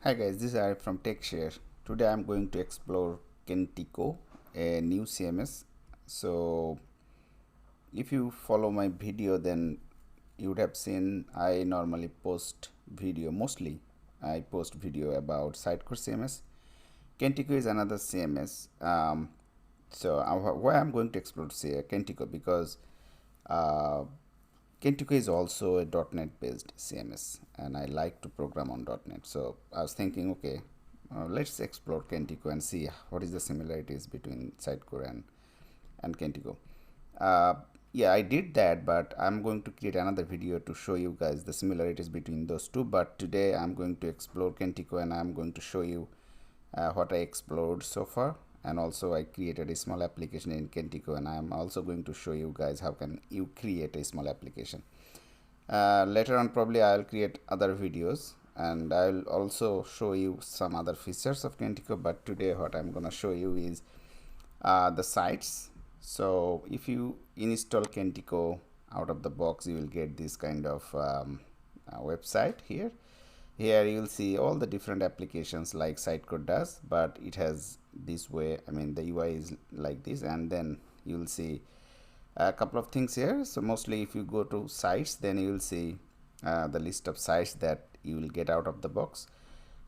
Hi guys, this is Arif from TechShare. Today I'm going to explore Kentico, a new CMS. So if you follow my video, then you would have seen I normally post video, mostly I post video about Sitecore CMS. Kentico is another CMS. Why I'm going to explore Kentico, because uh, Kentico is also a .NET based CMS and I like to program on .NET. So I was thinking, okay, let's explore Kentico and see what is the similarities between Sitecore and Kentico. Yeah, I did that, but I'm going to create another video to show you guys the similarities between those two. But today I'm going to explore Kentico and I'm going to show you what I explored so far, and also I created a small application in Kentico, and I'm also going to show you guys how can you create a small application. Later on probably I'll create other videos and I'll also show you some other features of Kentico, but today what I'm gonna show you is the sites. So if you install Kentico out of the box, you will get this kind of website here. Here you will see all the different applications like Sitecore does, but it has this way, I mean the UI is like this, and then you will see a couple of things here. So mostly if you go to sites, then you will see the list of sites that you will get out of the box.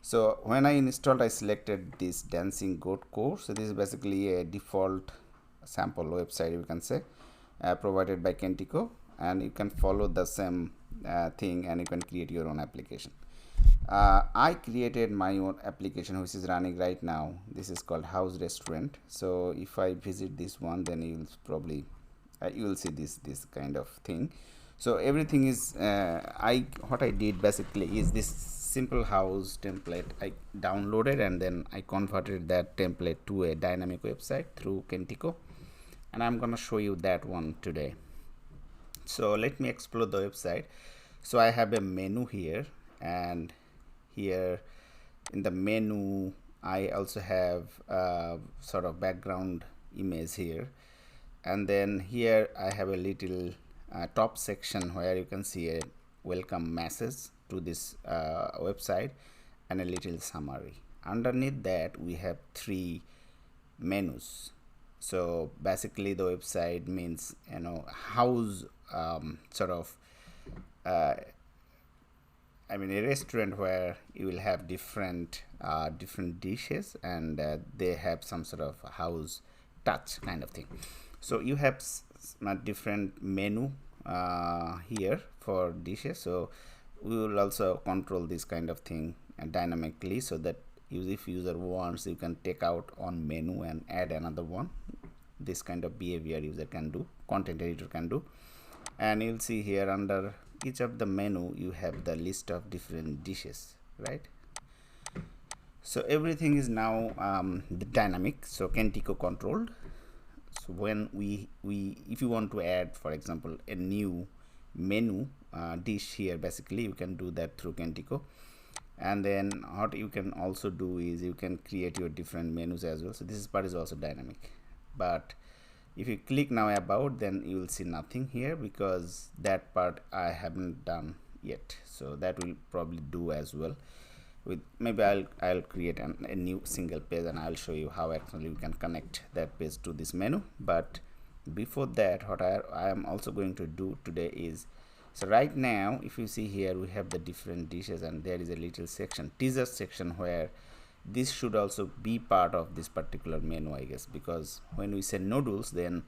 So when I installed, I selected this dancing goat course. So this is basically a default sample website, you can say, provided by Kentico, and you can follow the same thing and you can create your own application. I created my own application which is running right now. This is called House Restaurant. So if I visit this one, then you will probably you will see this kind of thing. So everything is what I did basically is this simple house template I downloaded, and then I converted that template to a dynamic website through Kentico, and I'm gonna show you that one today. So let me explore the website. So I have a menu here, and here in the menu I also have sort of background image here, and then here I have a little top section where you can see a welcome message to this website and a little summary. Underneath that we have three menus. So basically the website means, you know, house sort of I mean a restaurant where you will have different dishes, and they have some sort of house touch kind of thing. So you have different menu here for dishes. So we will also control this kind of thing dynamically, so that if user wants, you can take out on menu and add another one. This kind of behavior user can do, content editor can do. And you'll see here under each of the menu you have the list of different dishes, right? So everything is now dynamic, so Kentico controlled. So when we if you want to add, for example, a new menu dish here, basically you can do that through Kentico. And then what you can also do is you can create your different menus as well. So this part is also dynamic, but if you click now about, then you will see nothing here because that part I haven't done yet. So that will probably do as well. With maybe I'll create a new single page and I'll show you how actually we can connect that page to this menu. But before that, what I am also going to do today is, so right now if you see here we have the different dishes, and there is a little section, teaser section, where this should also be part of this particular menu, I guess, because when we say noodles, then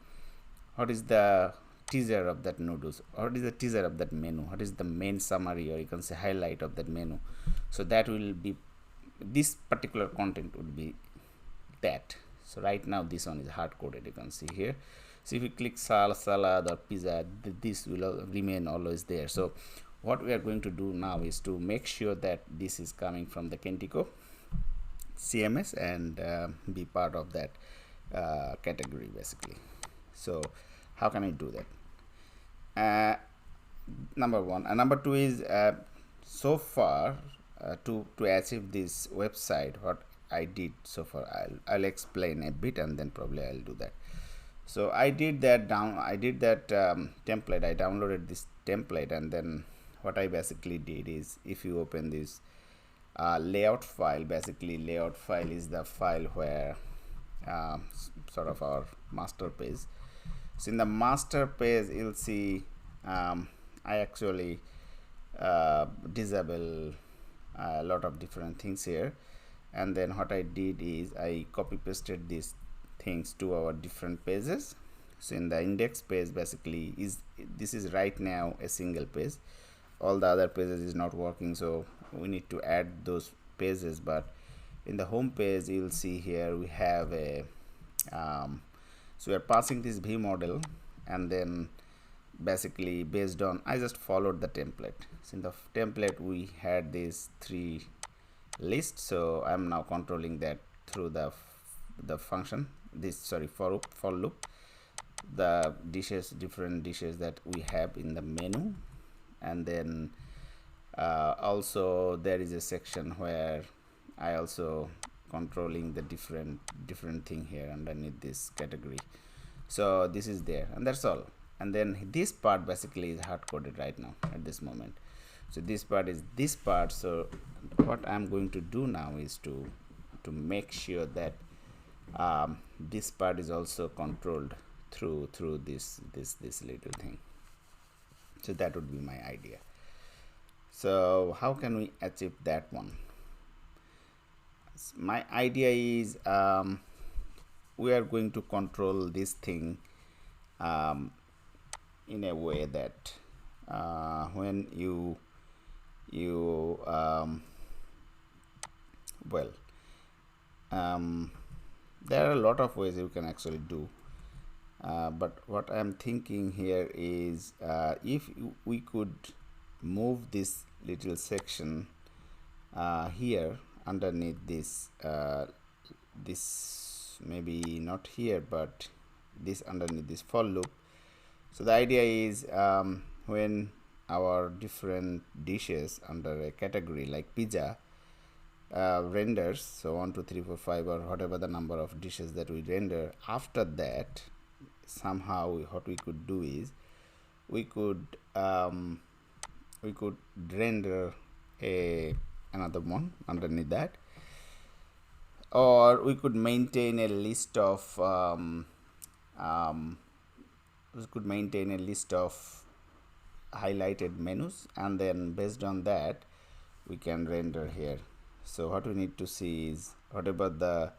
what is the teaser of that noodles, what is the teaser of that menu, what is the main summary, or you can say highlight of that menu. So that will be, this particular content would be that. So right now this one is hard coded, you can see here. So if you click salad or pizza, this will remain always there. So what we are going to do now is to make sure that this is coming from the Kentico CMS and be part of that category basically. So how can I do that? Number one, and number two is so far to achieve this website, what I did so far, I'll explain a bit and then probably I'll do that. So I did that template. I downloaded this template, and then what I basically did is, if you open this layout file. Basically, layout file is the file where sort of our master page. So in the master page, you'll see I actually disable a lot of different things here, and then what I did is I copy pasted these things to our different pages. So in the index page, basically this is right now a single page. All the other pages is not working, so we need to add those pages. But in the home page, you'll see here we have a so we are passing this v model, and then basically based on, I just followed the template. So in the template we had these 3 lists, so I'm now controlling that through the function, this for loop, the different dishes that we have in the menu. And then also there is a section where I also controlling the different thing here underneath this category. So this is there, and that's all. And then this part basically is hard coded right now at this moment. So this part is this part. So what I'm going to do now is to make sure that this part is also controlled through this little thing. So that would be my idea. So how can we achieve that one? My idea is we are going to control this thing in a way that when there are a lot of ways you can actually do, but what I'm thinking here is if we could move this little section here underneath this this maybe not here, but this underneath this for loop. So the idea is when our different dishes under a category like pizza renders, so 1 2 3 4 5 or whatever the number of dishes that we render, after that somehow what we could do is we could render another one underneath that, or we could maintain a list of highlighted menus, and then based on that we can render here. So what we need to see is whatever the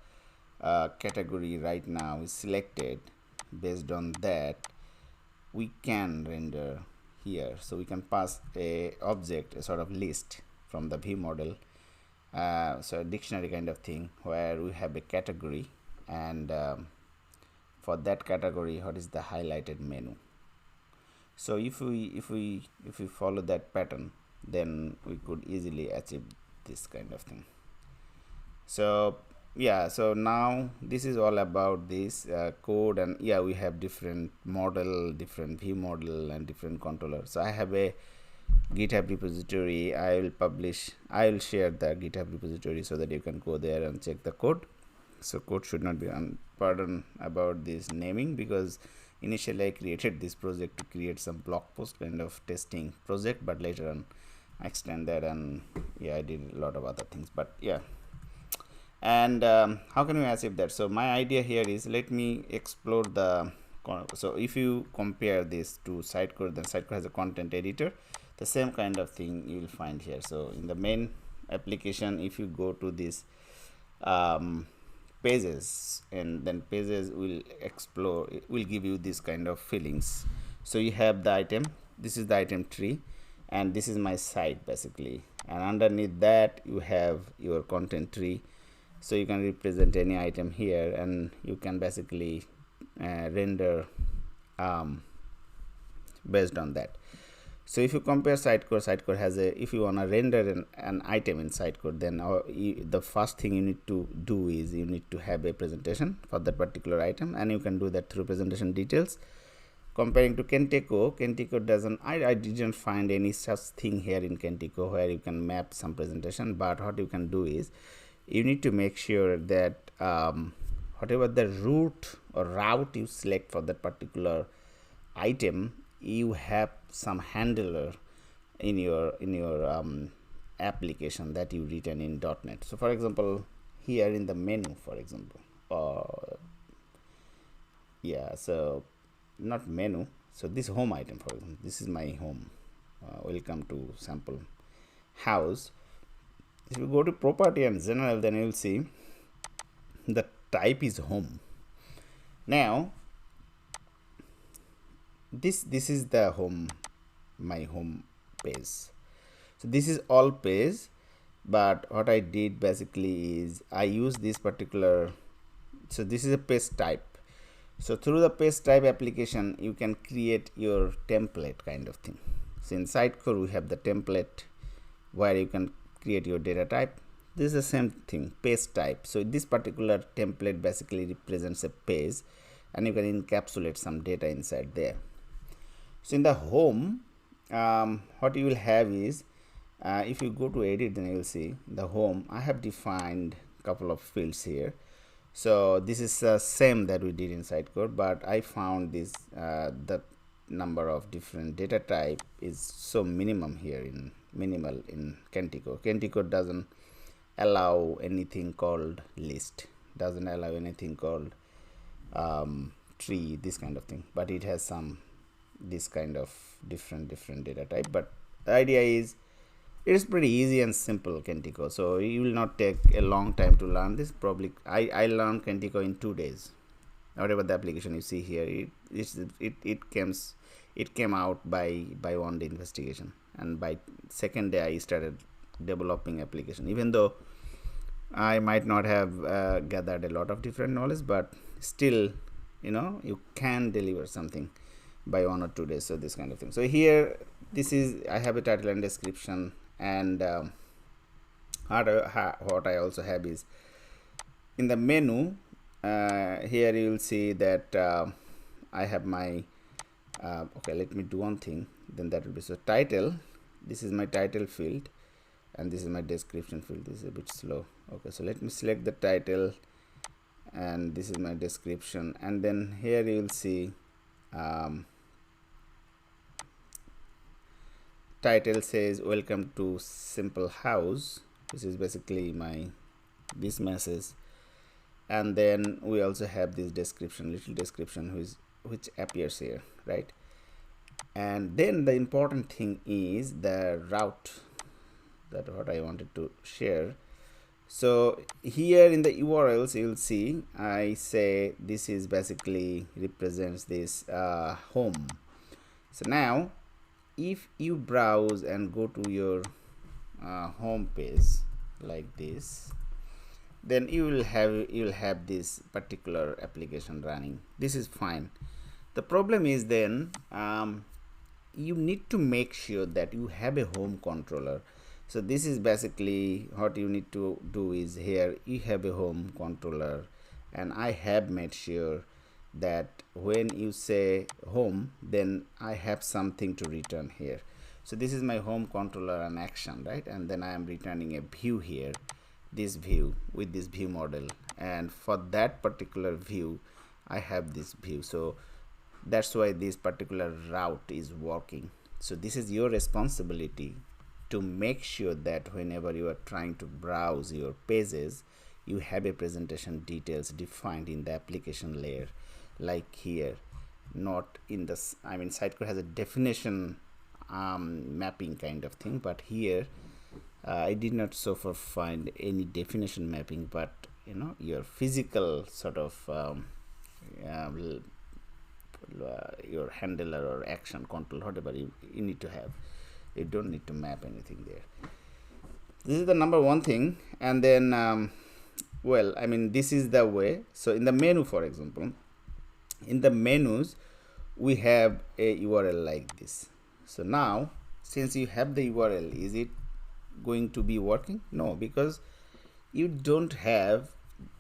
category right now is selected, based on that we can render here. So we can pass a object, a sort of list from the v model, so a dictionary kind of thing, where we have a category, and for that category what is the highlighted menu. So if we follow that pattern, then we could easily achieve this kind of thing. So yeah, so now this is all about this code, and yeah, we have different model, different v model, and different controller. So I have a GitHub repository. I will share the GitHub repository so that you can go there and check the code. So code should not be pardon about this naming, because initially I created this project to create some blog post kind of testing project, but later on I extend that, and yeah, I did a lot of other things. But yeah, and how can we achieve that? So my idea here is, let me explore the so if you compare this to Sitecode, then Sitecode has a content editor. The same kind of thing you will find here. So in the main application, if you go to this pages, and then pages will explore, it will give you this kind of feelings. So you have the item, this is the item tree, and this is my site basically, and underneath that you have your content tree. So you can represent any item here, and you can basically render based on that. So if you compare Sitecode has a, if you want to render an item in Sitecode, then the first thing you need to do is you need to have a presentation for that particular item, and you can do that through presentation details. Comparing to Kentico doesn't, I didn't find any such thing here in Kentico where you can map some presentation. But what you can do is you need to make sure that whatever the route you select for that particular item, you have some handler in your application that you written in .NET. So for example, here in the menu, for example, so not menu, so this home item, for example, this is my home. Welcome to sample house. If you go to property and general, then you will see the type is home. Now this is the home, my home page. So this is all page, but what I did basically is I use this particular, so this is a page type. So through the page type application, you can create your template kind of thing. So in Sidecore, we have the template where you can create your data type. This is the same thing, page type. So this particular template basically represents a page, and you can encapsulate some data inside there. So in the home, what you will have is, if you go to edit, then you will see the home. I have defined a couple of fields here. So this is the same that we did in Sidecore, but I found this the number of different data type is so minimal in Kentico. Kentico doesn't allow anything called list, doesn't allow anything called tree, this kind of thing, but it has some this kind of different data type. But the idea is it is pretty easy and simple, Kentico, so you will not take a long time to learn this. Probably I learned Kentico in 2 days. Whatever the application you see here, it came out by 1 day investigation, and by second day I started developing application. Even though I might not have gathered a lot of different knowledge, but still, you can deliver something by 1 or 2 days. So this kind of thing. So here, this is, I have a title and description, and what I also have is in the menu. Here you will see that I have my okay, let me do one thing, then that will be, so title, this is my title field, and this is my description field. This is a bit slow. Okay, so let me select the title, and this is my description, and then here you will see title says welcome to simple house. This is basically this message, and then we also have this description, little description, which appears here, right? And then the important thing is the route, that what I wanted to share. So here in the URLs, you'll see I say this is basically represents this home. So now if you browse and go to your home page like this, then you will have this particular application running. This is fine. The problem is then you need to make sure that you have a home controller. So this is basically what you need to do is, here you have a home controller, and I have made sure that when you say home, then I have something to return here. So this is my home controller and action, right? And then I am returning a view here, this view with this view model, and for that particular view I have this view. So that's why this particular route is working. So this is your responsibility to make sure that whenever you are trying to browse your pages, you have a presentation details defined in the application layer, like here, not in this. I mean, Sidecore has a definition mapping kind of thing, but here I did not so far find any definition mapping, but your physical sort of your handler or action control, whatever you need to have. You don't need to map anything there. This is the number one thing. And then well, I mean, this is the way. So in the menu, for example, in the menus we have a URL like this. So now since you have the URL, is it going to be working? No, because you don't have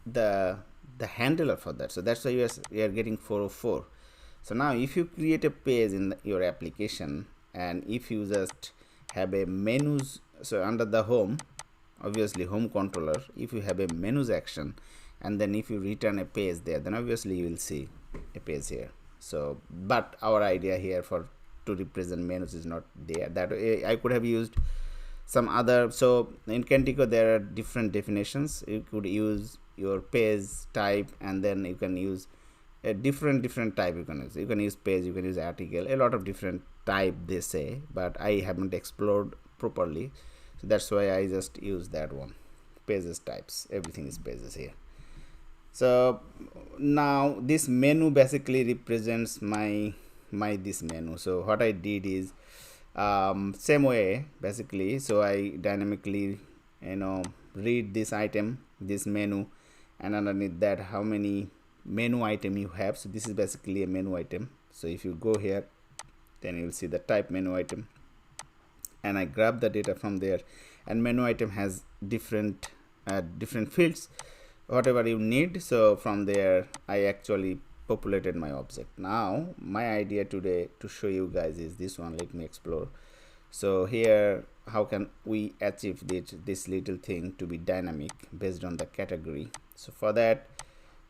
the handler for that. So that's why you are getting 404. So now if you create a page in your application, and if you just have a menus, so under the home, obviously home controller, if you have a menus action, and then if you return a page there, then obviously you will see a page here. So but our idea here to represent menus is not there. That I could have used some other. So in Kentico there are different definitions. You could use your page type, and then you can use a different type. You can use page, you can use article, a lot of different type they say, but I haven't explored properly, so that's why I just use that one, pages types. Everything is pages here. So now this menu basically represents my this menu. So what I did is same way basically. So I dynamically read this item, this menu, and underneath that how many menu item you have. So this is basically a menu item. So if you go here, then you'll see the type menu item, and I grab the data from there, and menu item has different fields, whatever you need. So from there I actually populated my object. Now my idea today to show you guys is this one. Let me explore. So here, how can we achieve this little thing to be dynamic based on the category? So for that,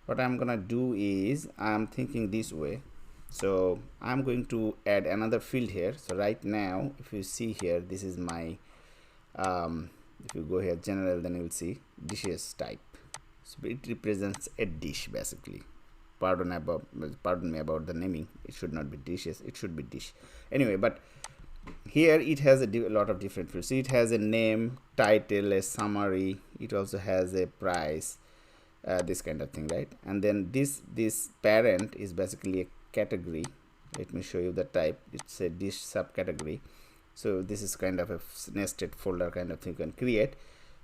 what I'm gonna do is I'm thinking this way. So I'm going to add another field here. So right now, if you see here, this is my if you go here general, then you will see dishes type. So it represents a dish basically. Pardon me about the naming. It should not be dishes, it should be dish. Anyway, but here it has a lot of different fields. So it has a name, title, a summary. It also has a price, this kind of thing, right? And then this parent is basically a category. Let me show you the type. It's a dish subcategory. So this is kind of a nested folder kind of thing you can create.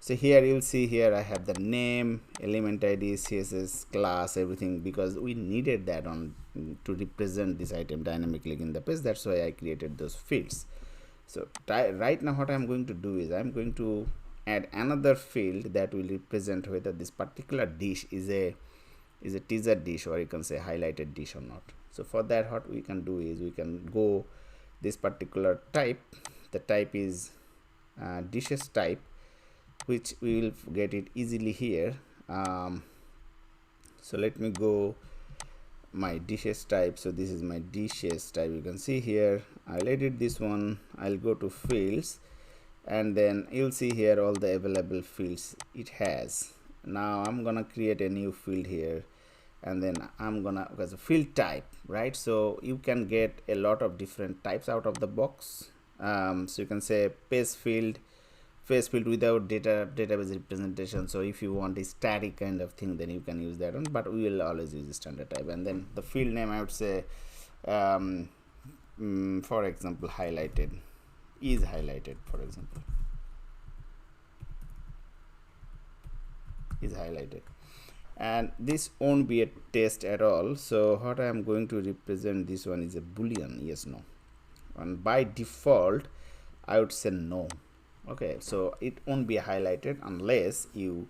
So here you'll see here I have the name, element ID, CSS, class, everything, because we needed that on to represent this item dynamically in the page. That's why I created those fields. So right now what I'm going to do is I'm going to add another field that will represent whether this particular dish is a teaser dish, or you can say highlighted dish or not. So for that, what we can do is we can go this particular type. The type is dishes type, which we will get it easily here. So let me go my dishes type. So this is my dishes type. You can see here I'll edit this one. I'll go to fields, and then you'll see here all the available fields it has. Now I'm gonna create a new field here, and then I'm gonna, because a field type, right? So you can get a lot of different types out of the box. So you can say page field without database representation. So if you want a static kind of thing, then you can use that one, but we will always use the standard type. And then the field name, I would say for example highlighted, is highlighted, for example, is highlighted. And this won't be a test at all. So what I am going to represent, this one is a boolean, yes, no, and by default I would say no. Okay, so it won't be highlighted unless you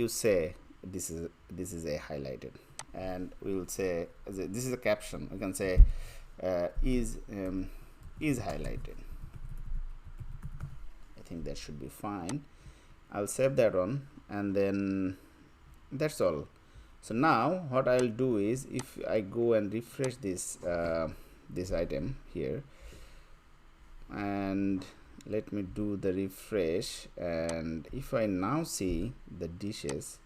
say this is a highlighted, and we will say this is a caption. We can say is highlighted. I think that should be fine. I'll save that one, and then that's all. So now what I'll do is, if I go and refresh this this item here, and let me do the refresh, and if I now see the dishes,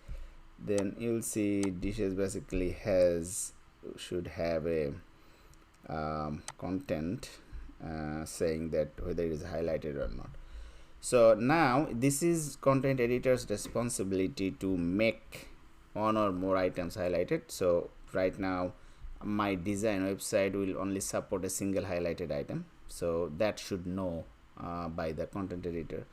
then you'll see dishes basically should have a content saying that whether it is highlighted or not. So now this is content editor's responsibility to make one or more items highlighted. So right now my design website will only support a single highlighted item, so that should know by the content editor.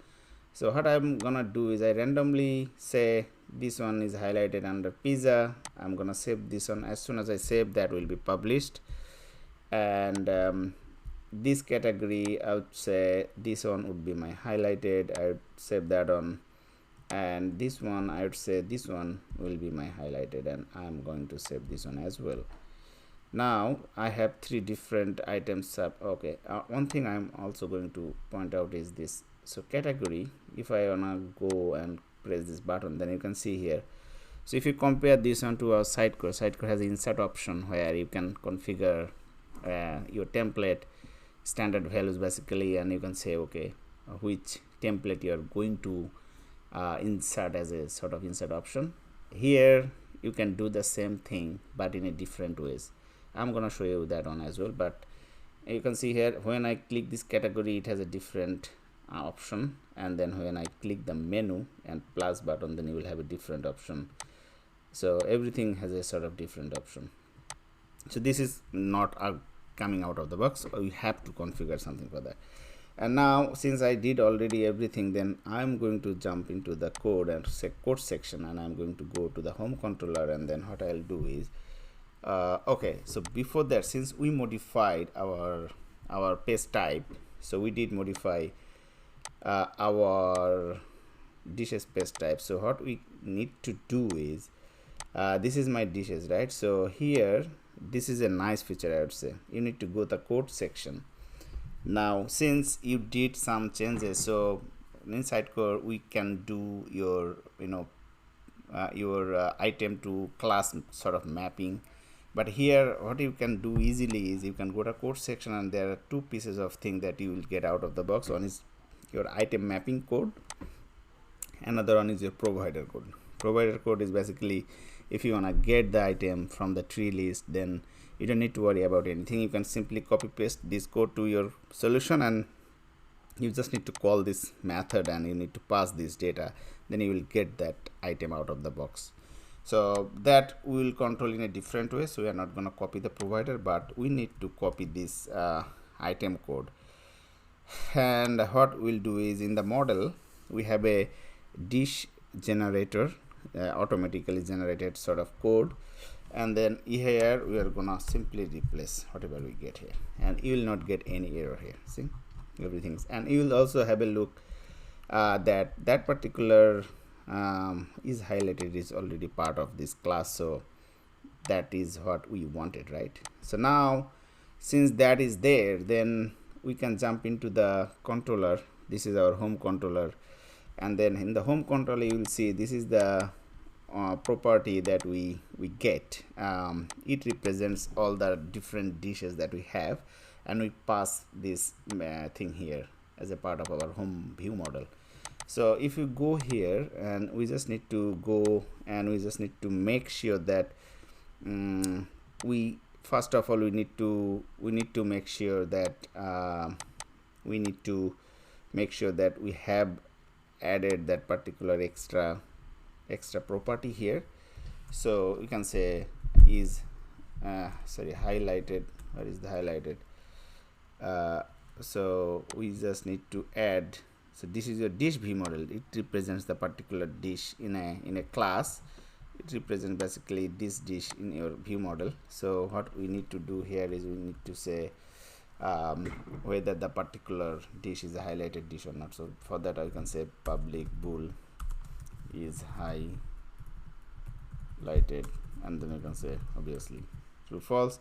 So what I'm gonna do is I randomly say this one is highlighted under pizza. I'm gonna save this one. As soon as I save, that will be published. And this category, I would say this one would be my highlighted. I would save that on, and this one I would say this one will be my highlighted, and I'm going to save this one as well. Now I have three different items up. Okay, one thing I'm also going to point out is this. So category, if I wanna go and press this button, then you can see here. So if you compare this one to our Sitecore has an insert option where you can configure your template standard values basically, and you can say okay, which template you are going to insert as a sort of insert option. Here you can do the same thing but in a different ways. I'm gonna show you that one as well, but you can see here when I click this category it has a different option, and then when I click the menu and plus button, then you will have a different option. So everything has a sort of different option. So this is not coming out of the box, so you have to configure something for that. And now since I did already everything, then I'm going to jump into the code and say code section, and I'm going to go to the home controller, and then what I'll do is okay, so before that, since we modified our page type, so we did modify our dishes page type. So what we need to do is this is my dishes, right? So here this is a nice feature, I would say. You need to go to the code section. Now since you did some changes, so inside code we can do your item to class sort of mapping. But here what you can do easily is you can go to code section, and there are two pieces of thing that you will get out of the box. One is your item mapping code, another one is your provider code. Provider code is basically if you want to get the item from the tree list, then you don't need to worry about anything. You can simply copy paste this code to your solution, and you just need to call this method and you need to pass this data, then you will get that item out of the box. So that we will control in a different way. So we are not going to copy the provider, but we need to copy this item code. And what we'll do is in the model we have a dish generator, automatically generated sort of code, and then here we are gonna simply replace whatever we get here, and you will not get any error here. See, everything's, and you will also have a look that particular is highlighted, is already part of this class, so that is what we wanted, right? So now since that is there, then we can jump into the controller. This is our home controller, and then in the home controller you will see this is the property that we get. It represents all the different dishes that we have, and we pass this thing here as a part of our home view model. So if you go here, and we just need to go and we just need to make sure that we first of all we need to make sure that we have added that particular extra property here. So you can say is highlighted. Where is the highlighted? So we just need to add. So this is your dish view model. It represents the particular dish in a class. It represents basically this dish in your view model. So what we need to do here is we need to say whether the particular dish is a highlighted dish or not. So for that I can say public bool is highlighted, and then you can say obviously true false.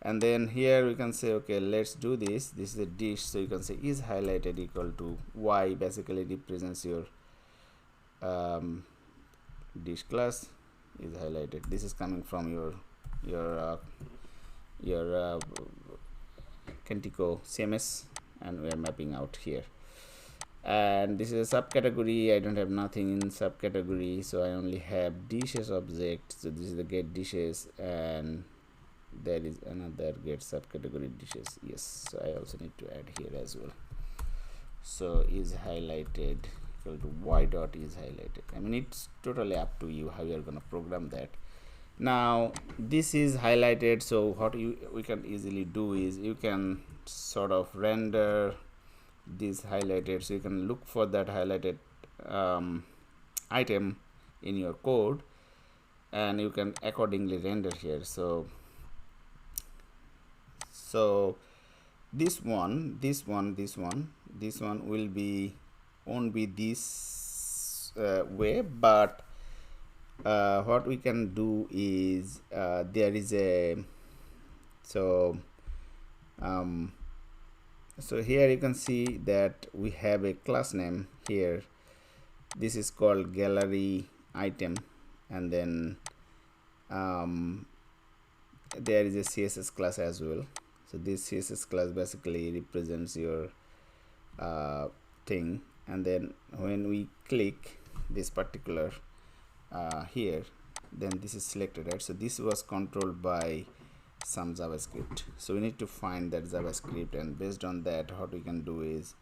And then here we can say okay, let's do this. This is a dish, so you can say is highlighted equal to y, basically represents your dish class is highlighted. This is coming from your Kentico CMS, and we are mapping out here. And this is a subcategory. I don't have nothing in subcategory, so I only have dishes object. So this is the get dishes, and there is another get subcategory dishes. Yes, so I also need to add here as well. So is highlighted equal to y dot is highlighted. I mean, it's totally up to you how you are going to program that. Now this is highlighted, so what we can easily do is you can sort of render this highlighted, so you can look for that highlighted item in your code, and you can accordingly render here. So this one will be won't be this way, but what we can do is there is a so here you can see that we have a class name here. This is called gallery item, and then there is a CSS class as well. So this CSS class basically represents your thing, and then when we click this particular here, then this is selected, right? So this was controlled by some JavaScript, so we need to find that JavaScript, and based on that what we can do is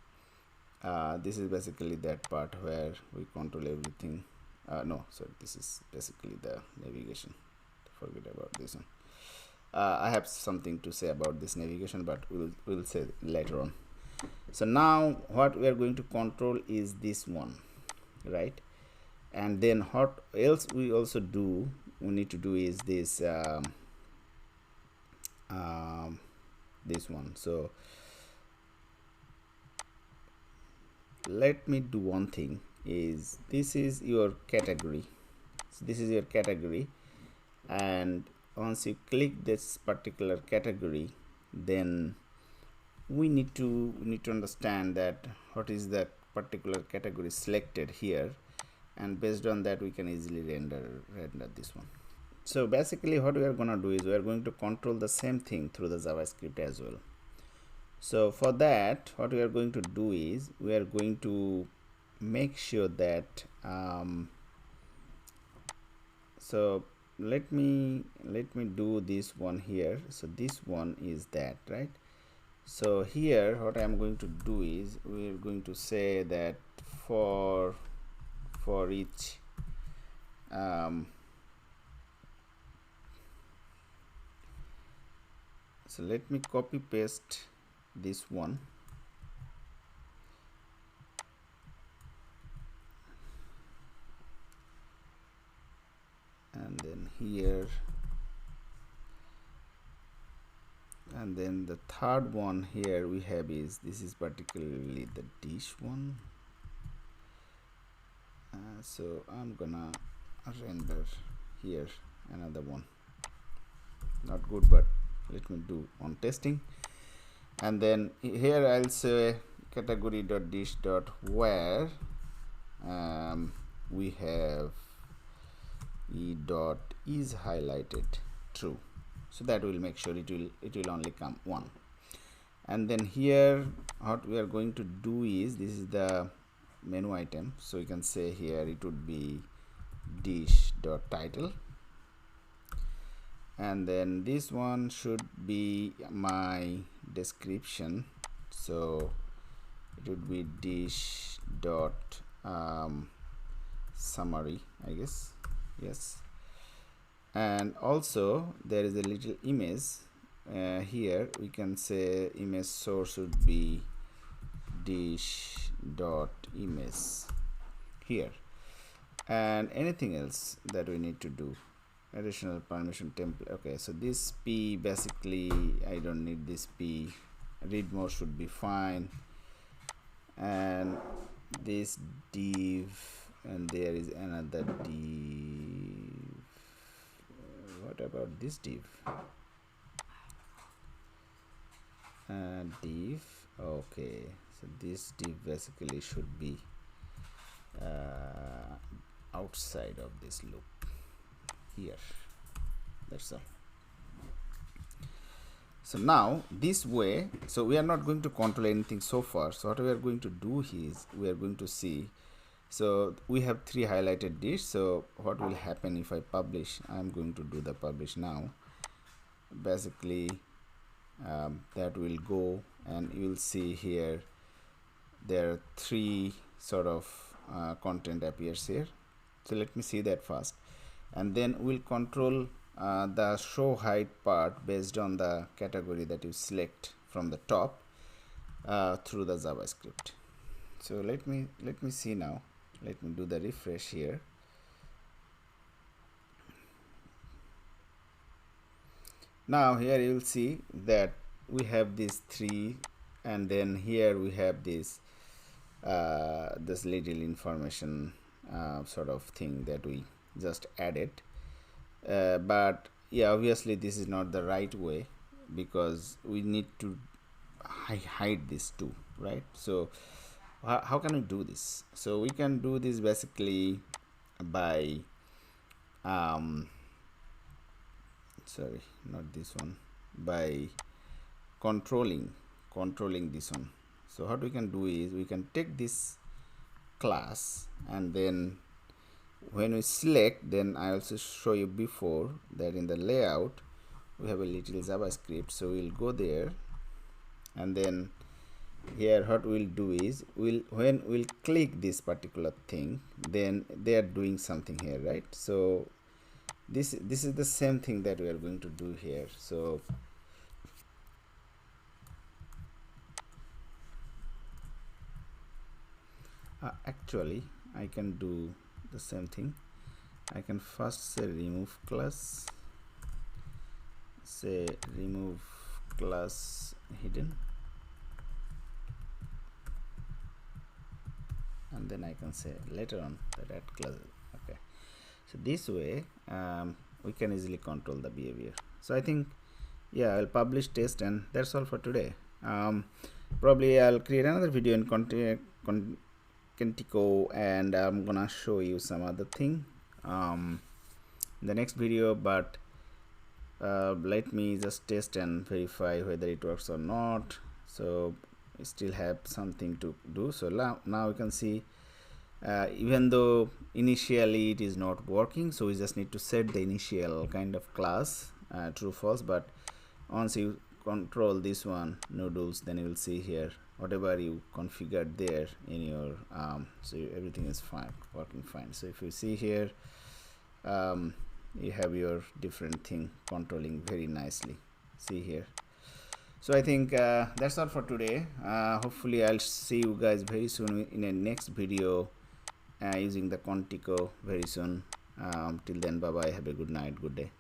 this is basically that part where we control everything. No, sorry, this is basically the navigation. Forget about this one. I have something to say about this navigation, but we'll say later on. So now what we are going to control is this one, right? And then what else we also do, we need to do is this this one. So let me do one thing, is this is your category. So this is your category, and once you click this particular category, then we need to understand that what is the particular category selected here, and based on that we can easily render this one. So basically what we are going to do is we are going to control the same thing through the JavaScript as well. So for that what we are going to do is we are going to make sure that so let me do this one here. So this one is that, right? So here what I am going to do is we are going to say that for each so let me copy paste this one, and then here, and then the third one here we have is this is particularly the dish one. So I'm gonna render here another one, not good, but let me do on testing. And then here I'll say category.dish.where we have e dot is highlighted true, so that will make sure it will only come 1. And then here what we are going to do is this is the menu item, so you can say here it would be dish.title, and then this one should be my description, so it would be dish dot summary, I guess. Yes, and also there is a little image here. We can say image source would be dish dot image here, and anything else that we need to do, additional permission template. Okay, so this p, basically I don't need this p, read more should be fine, and this div, and there is another div. What about this div? Div, okay, so this div basically should be outside of this loop here. That's all. So now this way, so we are not going to control anything so far. So what we are going to do is we are going to see, so we have 3 highlighted dish. So what will happen if I publish? I am going to do the publish now. Basically that will go, and you will see here there are 3 sort of content appears here. So let me see that first, and then we'll control the show height part based on the category that you select from the top through the JavaScript. So let me see now. Let me do the refresh here. Now here you will see that we have these 3, and then here we have this this little information sort of thing that we just added. But yeah, obviously this is not the right way, because we need to hide this too, right? So how can we do this? So we can do this basically by sorry, not this one, by controlling this one. So what we can do is we can take this class, and then when we select, then I also show you before that in the layout we have a little JavaScript. So we'll go there, and then here what we'll do is when we'll click this particular thing, then they are doing something here, right? So this is the same thing that we are going to do here. So actually I can do the same thing. I can first say remove class, say remove class hidden, and then I can say later on that add class. Okay, so this way we can easily control the behavior. So I think, yeah, I'll publish test, and that's all for today. Probably I'll create another video in Kentico, and I'm gonna show you some other thing in the next video, but let me just test and verify whether it works or not. So we still have something to do. So now you can see even though initially it is not working, so we just need to set the initial kind of class true false, but once you control this one noodles, then you will see here whatever you configured there in your so everything is fine, working fine. So if you see here, you have your different thing controlling very nicely, see here. So I think that's all for today. Hopefully I'll see you guys very soon in a next video using the Kentico very soon. Till then, bye bye, have a good night, good day.